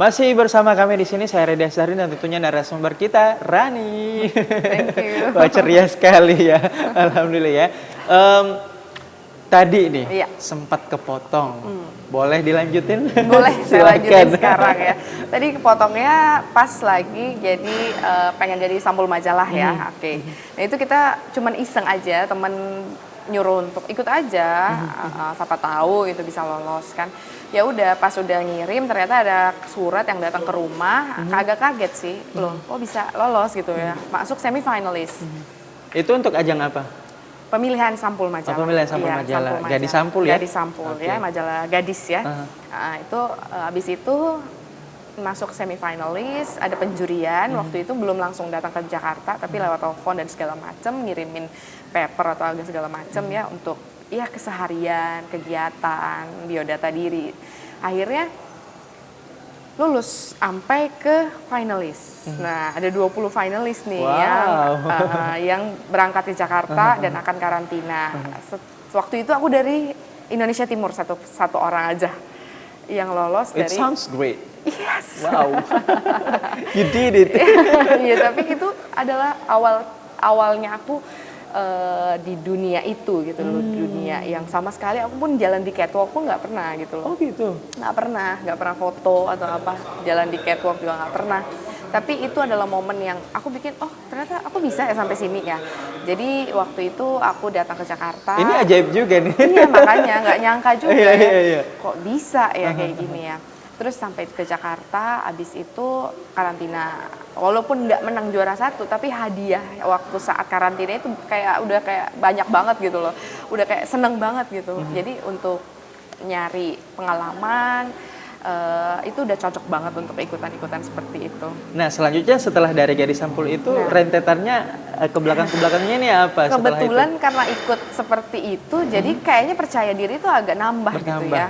Masih bersama kami di sini, saya Reda Sari dan tentunya narasumber kita, Rani. Thank you. Wah, ceria sekali ya, alhamdulillah ya. Tadi nih sempat kepotong, boleh dilanjutin? Boleh, saya lanjutin sekarang ya. Tadi kepotongnya pas lagi jadi pengen jadi sampul majalah ya, oke. Nah itu kita cuman iseng aja, temen nyuruh untuk ikut aja, siapa tahu itu bisa lolos kan. Ya udah, pas udah ngirim ternyata ada surat yang datang ke rumah, agak kaget sih, loh kok bisa lolos gitu ya, masuk semi-finalis. Itu untuk ajang apa? Pemilihan sampul majalah. Oh, pemilihan sampul majalah. Gadis sampul ya? Gadis sampul ya, majalah gadis ya. Nah, itu habis itu masuk semi-finalis, ada penjurian. Waktu itu belum langsung datang ke Jakarta, tapi lewat telepon dan segala macam, ngirimin paper atau segala macam ya untuk ya keseharian, kegiatan, biodata diri. Akhirnya lulus sampai ke finalis. Nah, ada 20 finalis nih yang berangkat ke Jakarta dan akan karantina. Waktu itu aku dari Indonesia Timur satu orang aja yang lolos dari. It sounds great. Yes. Wow. You did it. Iya, tapi itu adalah awalnya aku di dunia itu gitu loh, dunia yang sama sekali aku pun jalan di catwalk pun nggak pernah gitu loh. Oh gitu? Nggak pernah foto atau apa, jalan di catwalk juga nggak pernah. Tapi itu adalah momen yang aku bikin, oh ternyata aku bisa ya sampai sini ya. Jadi waktu itu aku datang ke Jakarta. Ini ajaib juga nih. Iya makanya nggak nyangka juga iya. Kok bisa ya kayak gini ya. Terus sampai ke Jakarta, abis itu karantina. Walaupun nggak menang juara 1, tapi hadiah waktu saat karantina itu udah kayak banyak banget gitu loh. Udah kayak seneng banget gitu. Jadi untuk nyari pengalaman, itu udah cocok banget untuk ikutan-ikutan seperti itu. Nah selanjutnya setelah dari gadis sampul itu, rentetannya ke belakangnya ini apa? Kebetulan karena ikut seperti itu, jadi kayaknya percaya diri itu agak nambah gitu ya.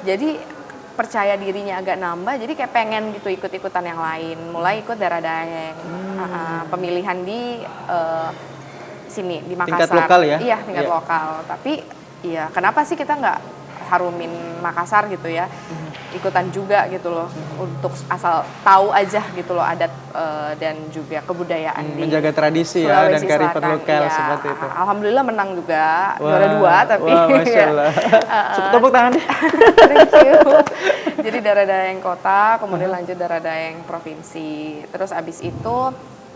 Jadi percaya dirinya agak nambah, jadi kayak pengen gitu ikut-ikutan yang lain. Mulai ikut Darah Daeng, pemilihan di sini di Makassar. Tingkat lokal ya? Iya, tingkat lokal. Tapi ya kenapa sih kita nggak harumin Makassar gitu ya? Ikutan juga gitu loh, untuk asal tahu aja gitu loh adat dan juga kebudayaan di menjaga tradisi ya dan kearifan lokal ya, seperti itu. Alhamdulillah menang juga, juara 2 tapi. Wah, Masya Allah. Tepuk tangan deh. Thank you. Jadi Darah Daeng kota, kemudian lanjut Darah Daeng provinsi. Terus abis itu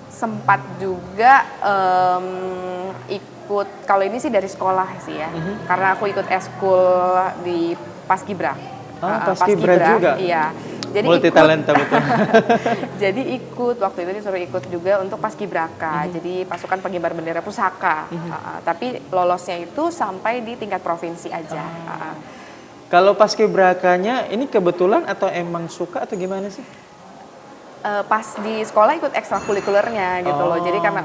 sempat juga ikut, kalau ini sih dari sekolah sih ya, karena aku ikut eskul di Paskibra. Paskibra juga? Iya. Jadi multi talenta betul. Jadi ikut, waktu itu disuruh ikut juga untuk Paskibraka, jadi pasukan pengibar bendera pusaka. Tapi lolosnya itu sampai di tingkat provinsi aja. Kalau Paskibrakanya ini kebetulan atau emang suka atau gimana sih? Pas di sekolah ikut ekstrakurikulernya gitu loh. Jadi karena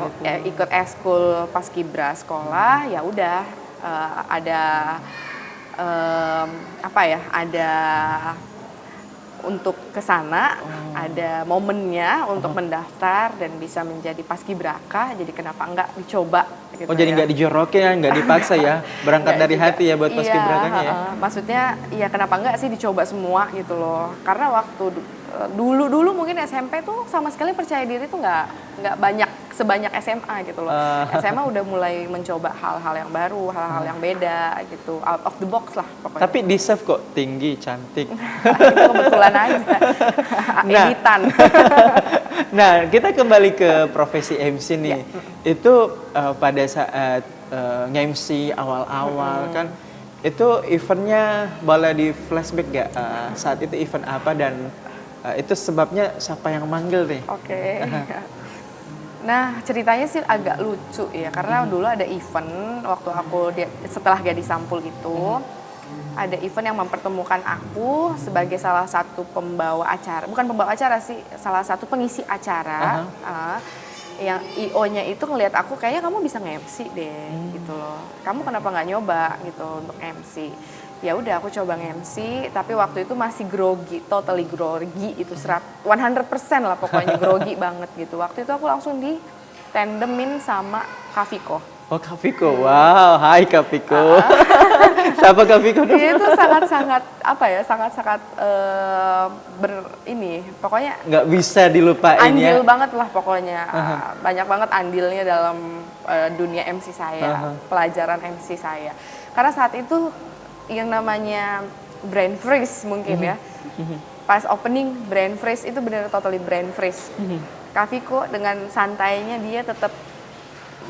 ikut eskul Paskibra sekolah, ya udah ada ada untuk ke sana, ada momennya untuk mendaftar dan bisa menjadi Paskibraka. Jadi kenapa enggak dicoba gitu. Oh, jadi enggak dijorokin ya, enggak dipaksa ya. Berangkat dari hati ya buat Paskibrakanya ya. Maksudnya ya kenapa enggak sih dicoba semua gitu loh. Karena waktu dulu mungkin SMP tuh sama sekali percaya diri tuh nggak banyak sebanyak SMA gitu loh. SMA udah mulai mencoba hal-hal yang baru, hal-hal yang beda gitu, out of the box lah pokoknya. Tapi deserve kok, tinggi, cantik. Itu kebetulan aja. Editan. Nah, kita kembali ke profesi MC nih. Itu pada saat nge-MC awal-awal kan, itu eventnya boleh di flashback gak? Saat itu event apa dan itu sebabnya siapa yang manggil nih? Oke. Nah ceritanya sih agak lucu ya, karena dulu ada event waktu aku setelah Gadis Sampul itu, ada event yang mempertemukan aku sebagai salah satu pembawa acara, bukan pembawa acara sih, salah satu pengisi acara. Yang IO-nya itu ngelihat aku, kayaknya kamu bisa nge-MC deh gitu loh, kamu kenapa nggak nyoba gitu untuk MC. Ya udah aku coba nge-MC, tapi waktu itu masih grogi, totally grogi itu 100% lah pokoknya, grogi banget gitu. Waktu itu aku langsung ditandemin sama Kak Viko. Oh Kak Viko, wow, hai Kak Viko. Siapa Kak Viko dong? Dia itu sangat-sangat apa ya, sangat-sangat pokoknya Nggak bisa dilupain andil ya. banget lah pokoknya. Banyak banget andilnya dalam dunia MC saya, pelajaran MC saya. Karena saat itu yang namanya brain freeze mungkin ya. Pas opening brain freeze itu benar totally brain freeze. Kak Viko dengan santainya dia tetap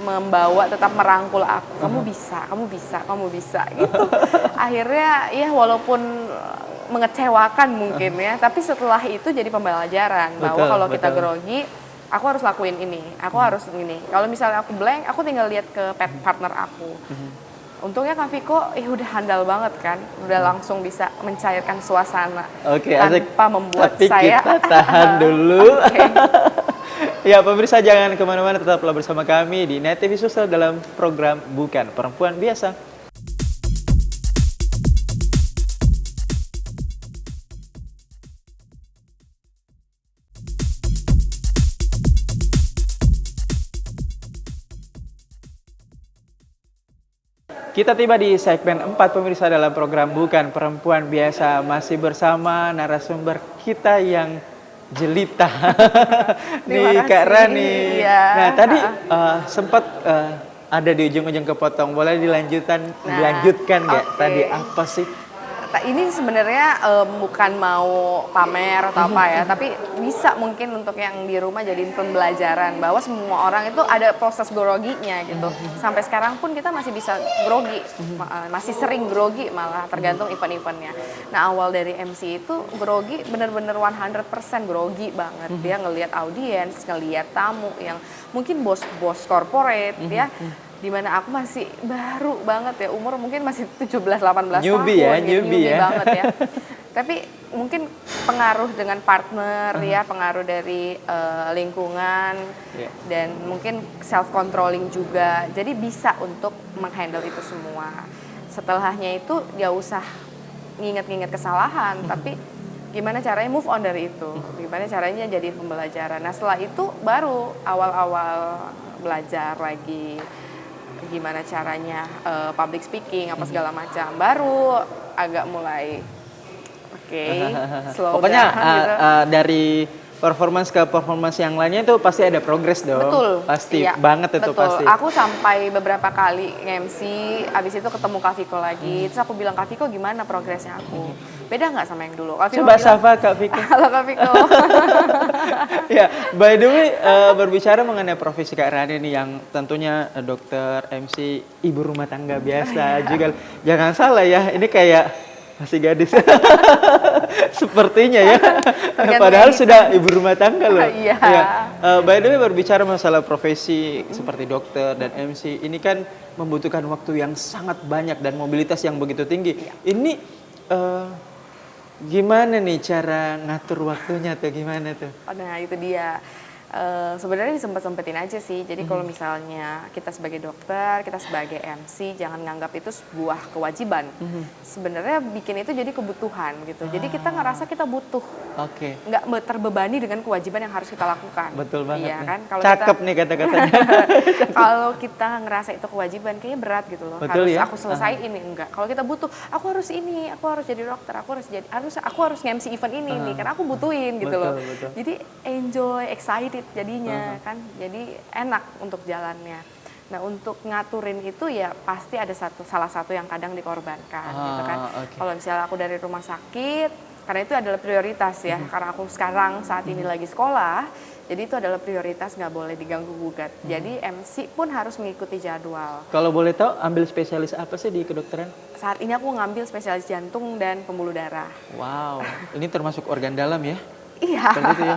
membawa, tetap merangkul aku. Kamu bisa, kamu bisa, kamu bisa gitu. Akhirnya ya walaupun mengecewakan mungkin ya, tapi setelah itu jadi pembelajaran bahwa kalau kita grogi, aku harus lakuin ini, aku harus ini. Kalau misalnya aku blank, aku tinggal lihat ke partner aku. Untungnya Kak Viko udah handal banget kan, udah langsung bisa mencairkan suasana tanpa membuat tapi saya kita tahan dulu. Ya pemirsa, jangan kemana-mana, tetaplah bersama kami di Net TV Sosial dalam program Bukan Perempuan Biasa. Kita tiba di segmen 4 pemirsa dalam program Bukan Perempuan Biasa, masih bersama narasumber kita yang jelita nih Kak Rani. Iya. Nah tadi sempat ada di ujung-ujung kepotong, boleh dilanjutkan nggak? Tadi apa sih? Ini sebenarnya bukan mau pamer atau apa ya, tapi bisa mungkin untuk yang di rumah jadiin pembelajaran bahwa semua orang itu ada proses groginya gitu. Sampai sekarang pun kita masih bisa grogi, masih sering grogi malah tergantung event-eventnya. Nah awal dari MC itu grogi bener-bener 100% grogi banget. Dia ngelihat audiens, ngelihat tamu yang mungkin bos-bos corporate ya. Dimana aku masih baru banget ya, umur mungkin masih 17-18 tahun newbie banget ya. Tapi mungkin pengaruh dengan partner ya, pengaruh dari lingkungan dan mungkin self controlling juga. Jadi bisa untuk menghandle itu semua. Setelahnya itu gak usah nginget-nginget kesalahan, tapi gimana caranya move on dari itu, gimana caranya jadi pembelajaran. Nah setelah itu baru awal-awal belajar lagi gimana caranya public speaking apa segala macam, baru agak mulai slow pokoknya down gitu. Dari performance ke performance yang lainnya itu pasti ada progres dong. Betul. Pasti iya, banget itu betul. pasti. Aku sampai beberapa kali nge-MC, abis itu ketemu Kak Viko lagi. Terus aku bilang, Kak Viko gimana progresnya aku? Beda nggak sama yang dulu? Kak Viko Coba bilang, sapa Kak Viko. Halo Kak Viko. Ya, by the way berbicara mengenai profesi Kak Rani nih yang tentunya dokter, MC, ibu rumah tangga biasa juga. Jangan salah ya, ini kayak masih gadis. Sepertinya ya. Padahal sudah ibu rumah tangga loh. Iya. Ya. By the way berbicara masalah profesi seperti dokter dan MC, ini kan membutuhkan waktu yang sangat banyak dan mobilitas yang begitu tinggi. Ini gimana nih cara ngatur waktunya tuh, gimana tuh? Nah itu dia. Sebenarnya disempet-sempetin aja sih. Jadi kalau misalnya kita sebagai dokter, kita sebagai MC, jangan nganggap itu sebuah kewajiban. Sebenarnya bikin itu jadi kebutuhan gitu. Jadi kita ngerasa kita butuh. Nggak terbebani dengan kewajiban yang harus kita lakukan. Betul banget. Iya kan? Kalau cakep nih kata-katanya. Kalau kita ngerasa itu kewajiban, kayaknya berat gitu loh. Betul, harus ya? aku selesai ini, enggak. Kalau kita butuh, aku harus ini, aku harus jadi dokter, aku harus nge-MC event ini nih, karena aku butuhin gitu loh. Betul. Jadi enjoy, excited jadinya kan, jadi enak untuk jalannya. Nah untuk ngaturin itu ya pasti ada salah satu yang kadang dikorbankan gitu kan. Kalau misalnya aku dari rumah sakit, karena itu adalah prioritas ya, karena aku sekarang saat ini lagi sekolah, jadi itu adalah prioritas, nggak boleh diganggu gugat. Jadi MC pun harus mengikuti jadwal. Kalau boleh tahu ambil spesialis apa sih di kedokteran? Saat ini aku ngambil spesialis jantung dan pembuluh darah. Wow, ini termasuk organ dalam ya? Iya. Itu ya,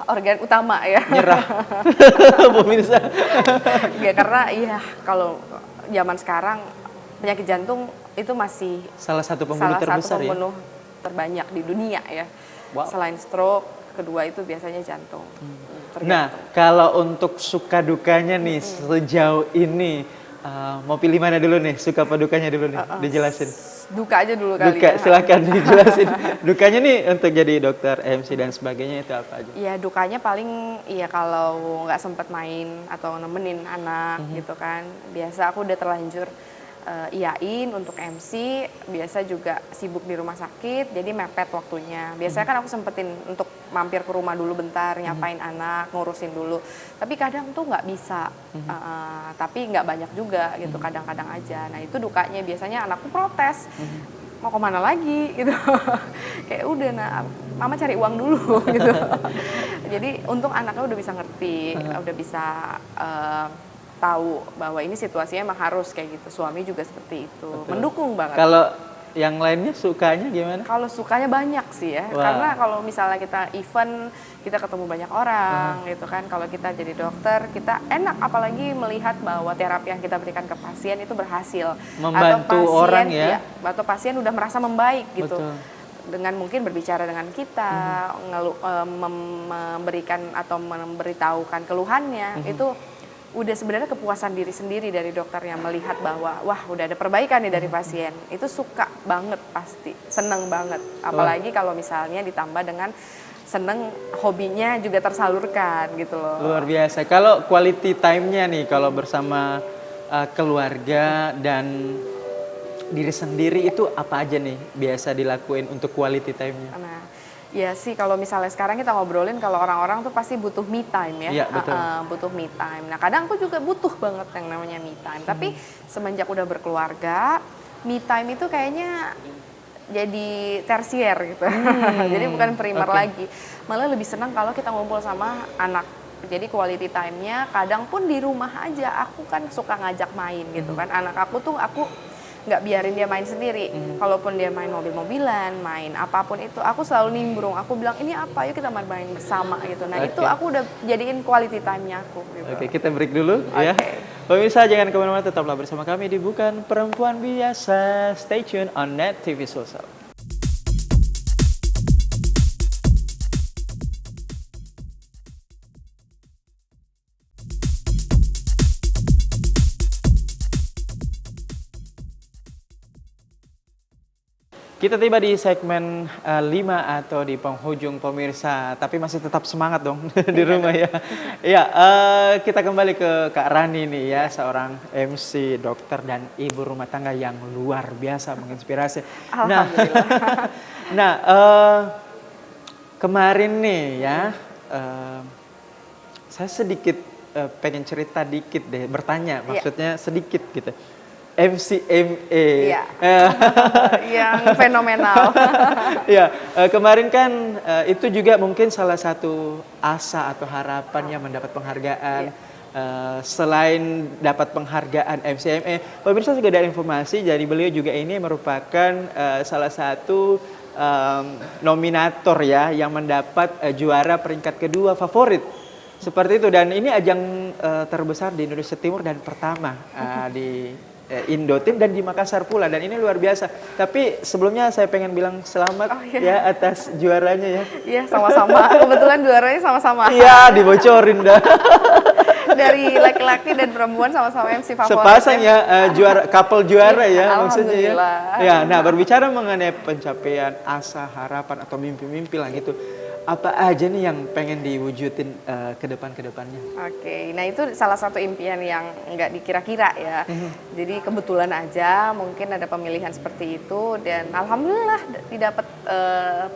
organ utama ya. Nyerah. Pemirsa. Ya karena kalau zaman sekarang penyakit jantung itu masih salah satu pembunuh terbesar ya. Terbanyak di dunia ya. Wow. Selain stroke, kedua itu biasanya jantung. Nah, kalau untuk suka dukanya nih sejauh ini mau pilih mana dulu nih? Suka apa dukanya dulu nih? Dijelasin. Duka aja dulu kali. Duka, silakan dijelasin. Dukanya nih untuk jadi dokter, MC dan sebagainya itu apa aja? Iya, dukanya paling kalau nggak sempat main atau nemenin anak gitu kan. Biasa aku udah terlanjur iyain untuk MC, biasa juga sibuk di rumah sakit, jadi mepet waktunya. Biasanya kan aku sempetin untuk mampir ke rumah dulu bentar, nyapain anak, ngurusin dulu. Tapi kadang tuh nggak bisa, tapi nggak banyak juga gitu, kadang-kadang aja. Nah itu dukanya, biasanya anakku protes, mau kemana lagi gitu. Kayak udah, nah mama cari uang dulu gitu. Jadi untung anaknya udah bisa ngerti, udah bisa tahu bahwa ini situasinya emang harus kayak gitu. Suami juga seperti itu. Betul. Mendukung banget. Kalau yang lainnya sukanya gimana? Kalau sukanya banyak sih ya. Wah. Karena kalau misalnya kita event, kita ketemu banyak orang gitu kan. Kalau kita jadi dokter, kita enak apalagi melihat bahwa terapi yang kita berikan ke pasien itu berhasil. Membantu atau pasien, orang ya. atau pasien udah merasa membaik gitu. Betul. Dengan mungkin berbicara dengan kita, memberikan atau memberitahukan keluhannya, itu udah sebenarnya kepuasan diri sendiri dari dokternya melihat bahwa wah udah ada perbaikan nih dari pasien. Itu suka banget pasti, seneng banget. Apalagi kalau misalnya ditambah dengan seneng hobinya juga tersalurkan gitu loh. Luar biasa. Kalau quality time-nya nih kalau bersama keluarga dan diri sendiri itu apa aja nih biasa dilakuin untuk quality time-nya? Nah, ya sih kalau misalnya sekarang kita ngobrolin kalau orang-orang tuh pasti butuh me time ya. Iya, betul. Butuh me time. Nah, kadang aku juga butuh banget yang namanya me time. Tapi semenjak udah berkeluarga, me time itu kayaknya jadi tersier gitu. Jadi bukan primer lagi. Malah lebih senang kalau kita ngumpul sama anak. Jadi quality time-nya kadang pun di rumah aja. Aku kan suka ngajak main gitu kan. Anak aku tuh aku nggak biarin dia main sendiri. Kalaupun dia main mobil-mobilan, main apapun itu, aku selalu nimbrung. Aku bilang ini apa, yuk kita main bersama gitu. Nah itu aku udah jadiin quality time-nya aku. Gitu. Oke, kita break dulu ya. Pemirsa jangan kemana-mana, tetaplah bersama kami di Bukan Perempuan Biasa. Stay tune on Net TV Sulsel. Kita tiba di segmen 5 atau di penghujung pemirsa, tapi masih tetap semangat dong di rumah ya. Iya, kita kembali ke Kak Rani nih ya, seorang MC, dokter dan ibu rumah tangga yang luar biasa menginspirasi. Alhamdulillah. Nah, kemarin nih ya, saya sedikit pengen cerita dikit deh, bertanya, maksudnya sedikit gitu. MCMA. Iya. Yang fenomenal. Ya, kemarin kan itu juga mungkin salah satu asa atau harapan yang mendapat penghargaan. Selain dapat penghargaan MCMA, pemirsa juga ada informasi dari beliau juga ini merupakan salah satu nominator ya yang mendapat juara peringkat kedua favorit. Seperti itu, dan ini ajang terbesar di Indonesia Timur dan pertama di Indotim dan di Makassar pula, dan ini luar biasa. Tapi sebelumnya saya pengen bilang selamat ya atas juaranya ya. Iya, sama-sama. Kebetulan juaranya sama-sama. Iya, dibocorin dah. Dari laki-laki dan perempuan sama-sama MC favorit. Sepasang ya, juara couple juara ya maksudnya ya. Ya, nah berbicara mengenai pencapaian asa, harapan atau mimpi-mimpi lah gitu. Apa aja nih yang pengen diwujudin ke depannya? Oke, nah itu salah satu impian yang nggak dikira-kira ya. Jadi kebetulan aja mungkin ada pemilihan seperti itu, dan alhamdulillah didapat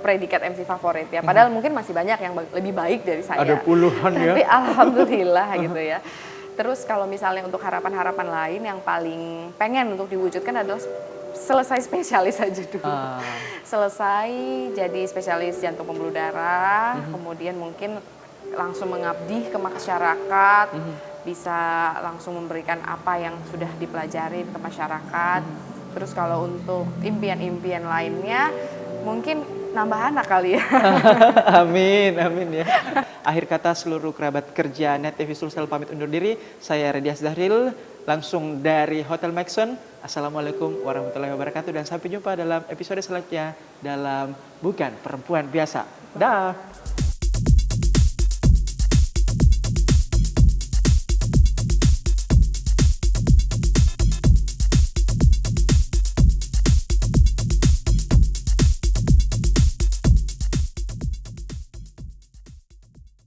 predikat MC favorit ya. Padahal mungkin masih banyak yang lebih baik dari saya. Ada puluhan ya. Tapi alhamdulillah gitu ya. Terus kalau misalnya untuk harapan-harapan lain yang paling pengen untuk diwujudkan adalah selesai spesialis aja dulu. Selesai jadi spesialis jantung pembuluh darah, kemudian mungkin langsung mengabdi ke masyarakat, bisa langsung memberikan apa yang sudah dipelajari ke masyarakat. Terus kalau untuk impian-impian lainnya, mungkin nambah anak kali ya. Amin, amin ya. Akhir kata seluruh kerabat kerja Net TV Sulsel pamit undur diri. Saya Redias Zahril, langsung dari Hotel Maxon. Assalamualaikum warahmatullahi wabarakatuh, dan sampai jumpa dalam episode selanjutnya dalam Bukan Perempuan Biasa. Dah.